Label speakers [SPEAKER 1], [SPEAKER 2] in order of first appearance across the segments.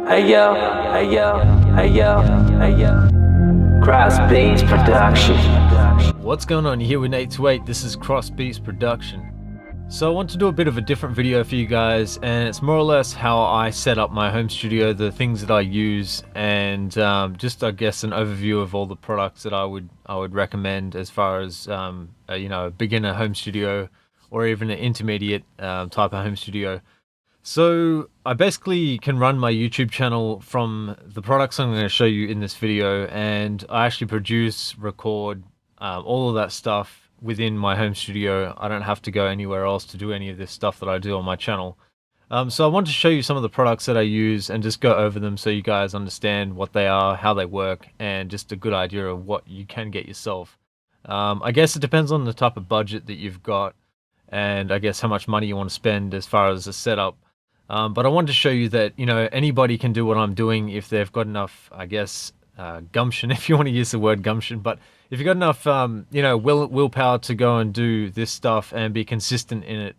[SPEAKER 1] hey yo, hey yo, hey yo, hey yo. Crossbeats production.
[SPEAKER 2] What's going on here with N828? This is Crossbeats production. So I want to do a bit of a different video for you guys, and it's more or less how I set up my home studio, the things that I use, and just I guess an overview of all the products that I would recommend as far as a beginner home studio or even an intermediate type of home studio. So I basically can run my YouTube channel from the products I'm going to show you in this video, and I actually produce, record all of that stuff within my home studio. I don't have to go anywhere else to do any of this stuff that I do on my channel. So I want to show you some of the products that I use and just go over them so you guys understand what they are, how they work, and just a good idea of what you can get yourself. I guess it depends on the type of budget that you've got, and I guess how much money you want to spend as far as the setup. But I wanted to show you that, anybody can do what I'm doing if they've got enough, I guess, gumption, if you want to use the word gumption. But if you've got enough, willpower to go and do this stuff and be consistent in it,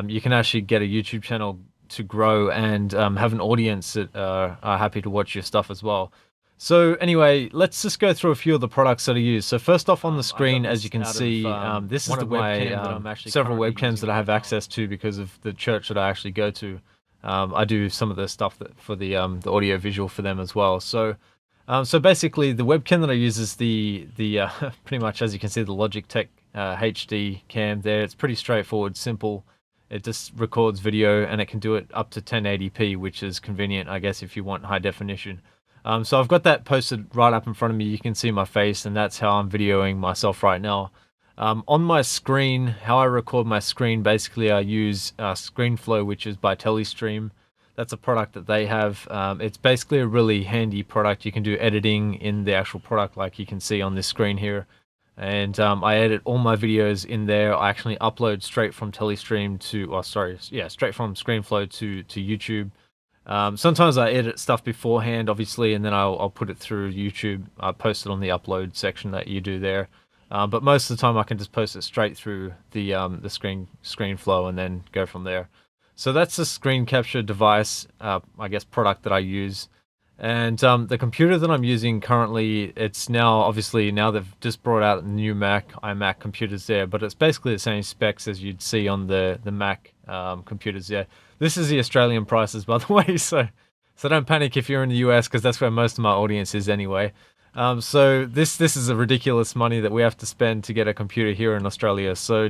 [SPEAKER 2] you can actually get a YouTube channel to grow and have an audience that are happy to watch your stuff as well. So anyway, let's just go through a few of the products that I use. So first off on the screen, as you can see, this is several webcams that I have access to because of the church that I actually go to. I do some of the stuff for the audio visual for them as well. So basically the webcam that I use is the pretty much, as you can see, the Logitech HD cam there. It's pretty straightforward, simple. It just records video and it can do it up to 1080p, which is convenient, I guess, if you want high definition. So I've got that posted right up in front of me. You can see my face, and that's how I'm videoing myself right now. On my screen, how I record my screen, basically I use ScreenFlow, which is by Telestream. That's a product that they have. It's basically a really handy product. You can do editing in the actual product like you can see on this screen here. And I edit all my videos in there. I actually upload straight from Telestream straight from ScreenFlow to YouTube. Sometimes I edit stuff beforehand, obviously, and then I'll put it through YouTube. I post it on the upload section that you do there. But most of the time I can just post it straight through the ScreenFlow and then go from there. So that's the screen capture device, I guess, product that I use. And the computer that I'm using currently, it's now they've just brought out the new iMac computers there, but it's basically the same specs as you'd see on the Mac computers there. This is the Australian prices, by the way, so don't panic if you're in the US, because that's where most of my audience is anyway. So this is a ridiculous money that we have to spend to get a computer here in Australia. So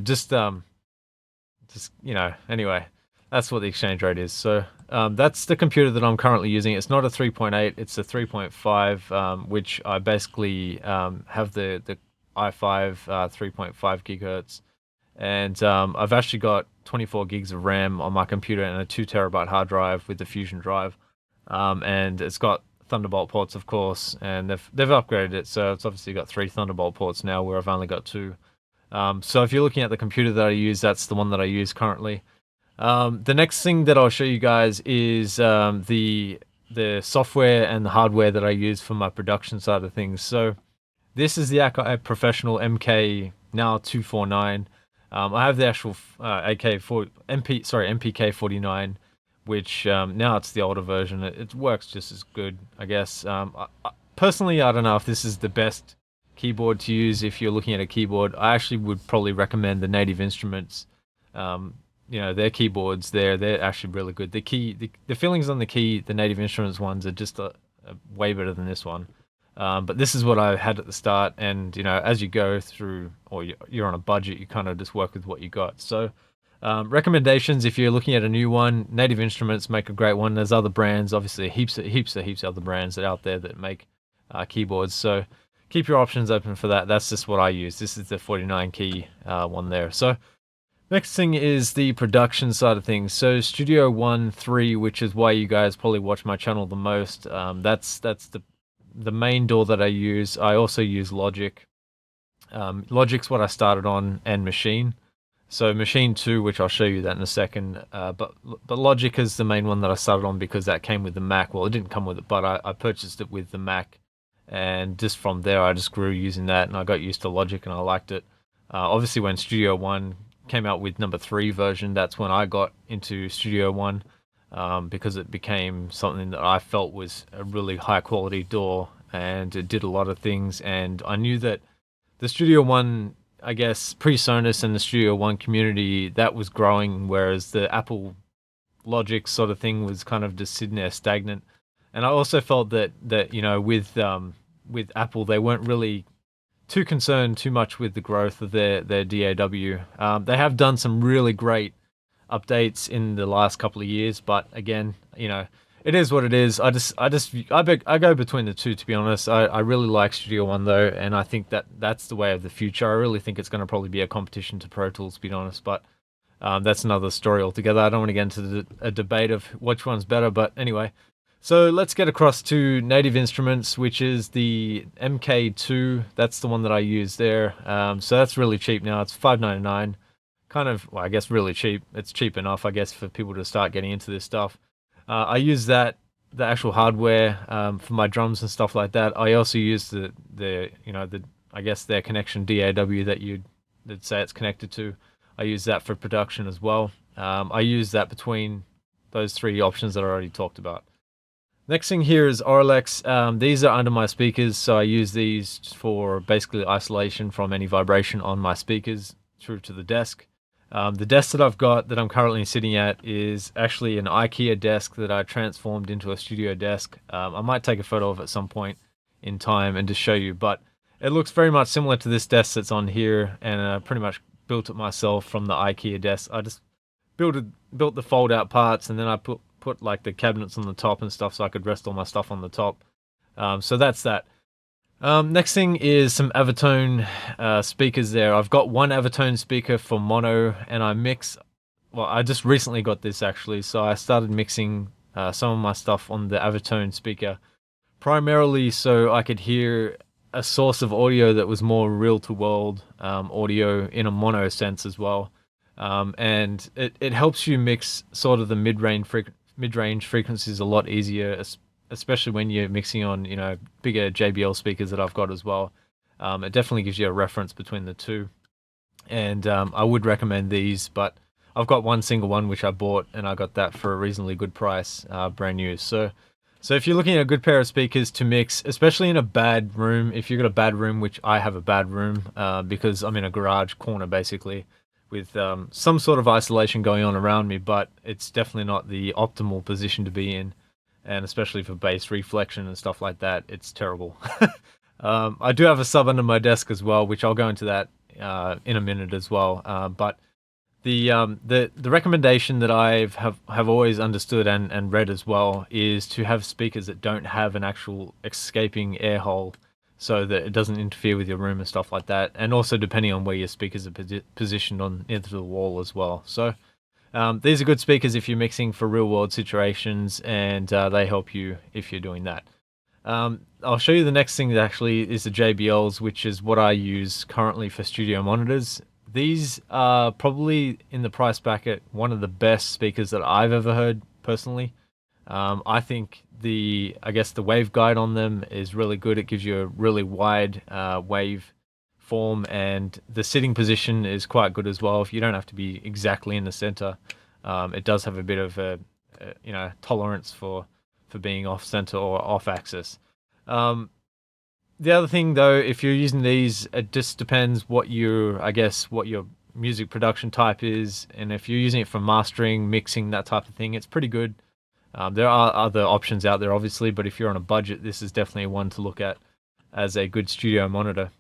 [SPEAKER 2] anyway, that's what the exchange rate is. So that's the computer that I'm currently using. It's not a 3.8, it's a 3.5, which I basically have the i5 3.5 gigahertz. And I've actually got 24 gigs of RAM on my computer and a 2 terabyte hard drive with the Fusion drive. And it's got Thunderbolt ports, of course, and they've upgraded it, so it's obviously got 3 Thunderbolt ports now, where I've only got 2. So if you're looking at the computer that I use, that's the one that I use currently. The next thing that I'll show you guys is the software and the hardware that I use for my production side of things. So this is the Akai Professional MK now 249. I have the actual MPK 49, which now it's the older version. It works just as good, I guess. Personally, I don't know if this is the best keyboard to use if you're looking at a keyboard. I actually would probably recommend the Native Instruments. Their keyboards they're actually really good. The feelings on the key, the Native Instruments ones are just way better than this one. But this is what I had at the start, and as you go through, or you're on a budget, you kind of just work with what you got. So recommendations, if you're looking at a new one, Native Instruments make a great one. There's other brands, obviously heaps of other brands that are out there that make keyboards. So keep your options open for that. That's just what I use. This is the 49 key one there. So next thing is the production side of things. So Studio One 3, which is why you guys probably watch my channel the most. That's the main DAW that I use. I also use Logic. Logic's what I started on, and Maschine. So Maschine 2, which I'll show you that in a second. But Logic is the main one that I started on because that came with the Mac. Well, it didn't come with it, but I purchased it with the Mac. And just from there, I just grew using that, and I got used to Logic, and I liked it. Obviously, when Studio One came out with number 3 version, that's when I got into Studio One. because it became something that I felt was a really high quality DAW, and it did a lot of things. And I knew that the Studio One, I guess, PreSonus and the Studio One community, that was growing, whereas the Apple Logic sort of thing was kind of just sitting there stagnant. And I also felt that you know, with Apple, they weren't really too concerned too much with the growth of their DAW. They have done some really great updates in the last couple of years, but again, you know, it is what it is. I go between the two, to be honest. I really like Studio One though, and I think that that's the way of the future. I really think it's going to probably be a competition to Pro Tools, to be honest, but that's another story altogether. I don't want to get into a debate of which one's better, but anyway. So let's get across to Native Instruments, which is the MK2. That's the one that I use there. So that's really cheap now. It's $5.99. Kind of, well, I guess really cheap. It's cheap enough, I guess, for people to start getting into this stuff. I use the actual hardware for my drums and stuff like that. I also use I guess their connection DAW that you'd say it's connected to. I use that for production as well. I use that between those three options that I already talked about. Next thing here is Auralex. These are under my speakers, so I use these for basically isolation from any vibration on my speakers through to the desk. The desk that I've got that I'm currently sitting at is actually an IKEA desk that I transformed into a studio desk. I might take a photo of it at some point in time and just show you, but it looks very much similar to this desk that's on here, and I pretty much built it myself from the IKEA desk. I just built the fold out parts, and then I put like the cabinets on the top and stuff so I could rest all my stuff on the top. So that's that. Next thing is some Avatone speakers there. I've got one Avatone speaker for mono, and I just recently got this actually, so I started mixing some of my stuff on the Avatone speaker, primarily so I could hear a source of audio that was more real-to-world audio in a mono sense as well. And it helps you mix sort of the mid-range frequencies a lot easier, especially when you're mixing on, you know, bigger JBL speakers that I've got as well. It definitely gives you a reference between the two, and I would recommend these, but I've got one single one which I bought, and I got that for a reasonably good price, brand new. So if you're looking at a good pair of speakers to mix, especially in a bad room, if you've got a bad room, which I have a bad room because I'm in a garage corner basically, with some sort of isolation going on around me, but it's definitely not the optimal position to be in, and especially for bass reflection and stuff like that, it's terrible. I do have a sub under my desk as well, which I'll go into that in a minute as well. But the recommendation that have always understood and read as well is to have speakers that don't have an actual escaping air hole, so that it doesn't interfere with your room and stuff like that. And also depending on where your speakers are positioned on into the wall as well. So these are good speakers if you're mixing for real world situations, and they help you if you're doing that. I'll show you the next thing that actually is the JBLs, which is what I use currently for studio monitors. These are probably in the price bracket one of the best speakers that I've ever heard personally. I think the waveguide on them is really good. It gives you a really wide wave form, and the sitting position is quite good as well. If you don't have to be exactly in the center, it does have a bit of a tolerance for being off center or off axis. The other thing though, if you're using these, it just depends what your music production type is, and if you're using it for mastering, mixing, that type of thing, it's pretty good. There are other options out there, obviously, but if you're on a budget, this is definitely one to look at as a good studio monitor.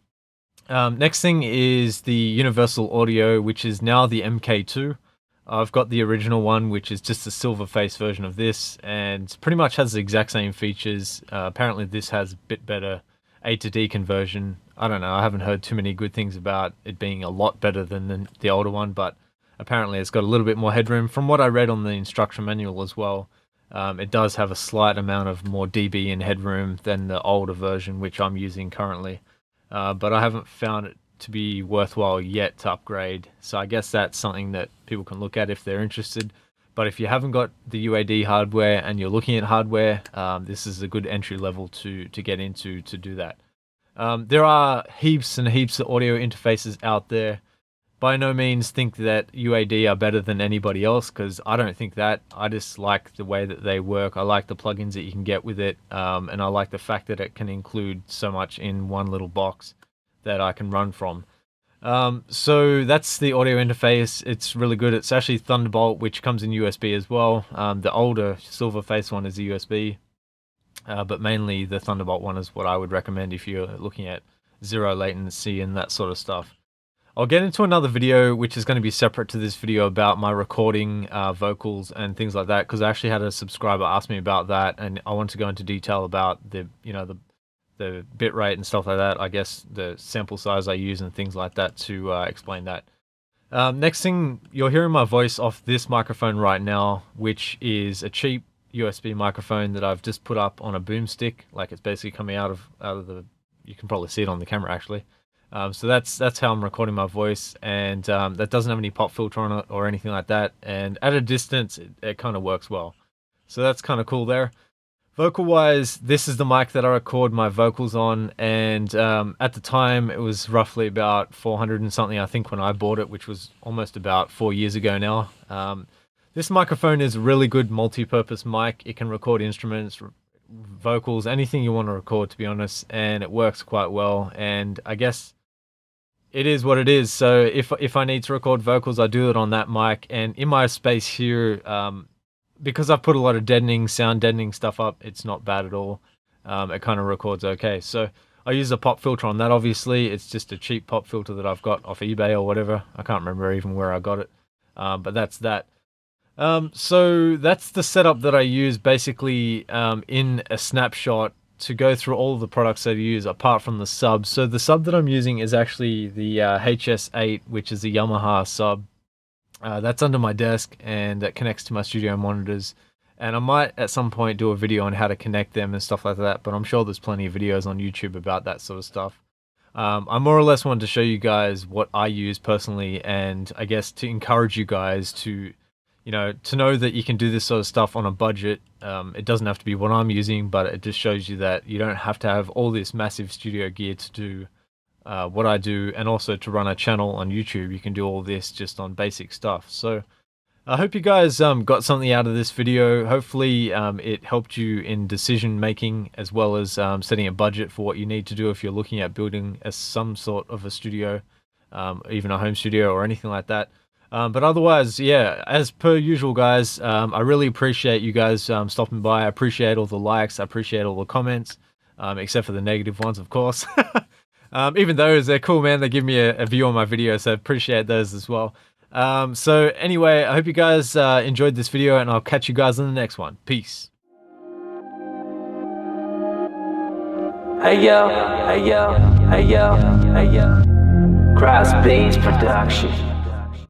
[SPEAKER 2] Next thing is the Universal Audio, which is now the MK2. I've got the original one, which is just a silver face version of this, and pretty much has the exact same features. Apparently this has a bit better A to D conversion. I don't know, I haven't heard too many good things about it being a lot better than the older one, but apparently it's got a little bit more headroom. From what I read on the instruction manual as well, it does have a slight amount of more dB in headroom than the older version, which I'm using currently. But I haven't found it to be worthwhile yet to upgrade. So I guess that's something that people can look at if they're interested. But if you haven't got the UAD hardware and you're looking at hardware, this is a good entry level to get into to do that. There are heaps and heaps of audio interfaces out there. by no means think that UAD are better than anybody else, because I don't think that. I just like the way that they work. I like the plugins that you can get with it, and I like the fact that it can include so much in one little box that I can run from. So that's the audio interface. It's really good. It's actually Thunderbolt, which comes in USB as well. The older silver face one is a USB, but mainly the Thunderbolt one is what I would recommend if you're looking at zero latency and that sort of stuff. I'll get into another video, which is going to be separate to this video, about my recording vocals and things like that, because I actually had a subscriber ask me about that, and I want to go into detail about the bit rate and stuff like that. I guess the sample size I use and things like that to explain that. Next thing, you're hearing my voice off this microphone right now, which is a cheap USB microphone that I've just put up on a boomstick. Like, it's basically coming out of the. You can probably see it on the camera actually. So that's how I'm recording my voice, and that doesn't have any pop filter on it or anything like that. And at a distance, it kind of works well. So that's kind of cool there. Vocal wise, this is the mic that I record my vocals on, and at the time it was roughly about 400 and something, I think, when I bought it, which was almost about 4 years ago now. This microphone is a really good multi-purpose mic. It can record instruments, vocals, anything you want to record, to be honest, and it works quite well. And I guess it is what it is. So if I need to record vocals, I do it on that mic. And in my space here, because I've put a lot of sound deadening stuff up, it's not bad at all. It kind of records okay. So I use a pop filter on that, obviously. It's just a cheap pop filter that I've got off eBay or whatever. I can't remember even where I got it. But that's that. So that's the setup that I use basically in a snapshot to go through all of the products that I use apart from the sub. So the sub that I'm using is actually the HS8, which is a Yamaha sub. That's under my desk, and that connects to my studio monitors. And I might at some point do a video on how to connect them and stuff like that, but I'm sure there's plenty of videos on YouTube about that sort of stuff. I more or less wanted to show you guys what I use personally, and I guess to encourage you guys to know that you can do this sort of stuff on a budget. It doesn't have to be what I'm using, but it just shows you that you don't have to have all this massive studio gear to do what I do, and also to run a channel on YouTube. You can do all this just on basic stuff. So I hope you guys got something out of this video. Hopefully it helped you in decision making, as well as setting a budget for what you need to do if you're looking at building some sort of a studio, even a home studio or anything like that. But otherwise, yeah, as per usual, guys, I really appreciate you guys stopping by. I appreciate all the likes. I appreciate all the comments, except for the negative ones, of course. Even those, they're cool, man. They give me a view on my video, so I appreciate those as well. So anyway, I hope you guys enjoyed this video, and I'll catch you guys in the next one. Peace.
[SPEAKER 1] Hey yo, hey yo, hey yo, hey yo. Crossbeats production.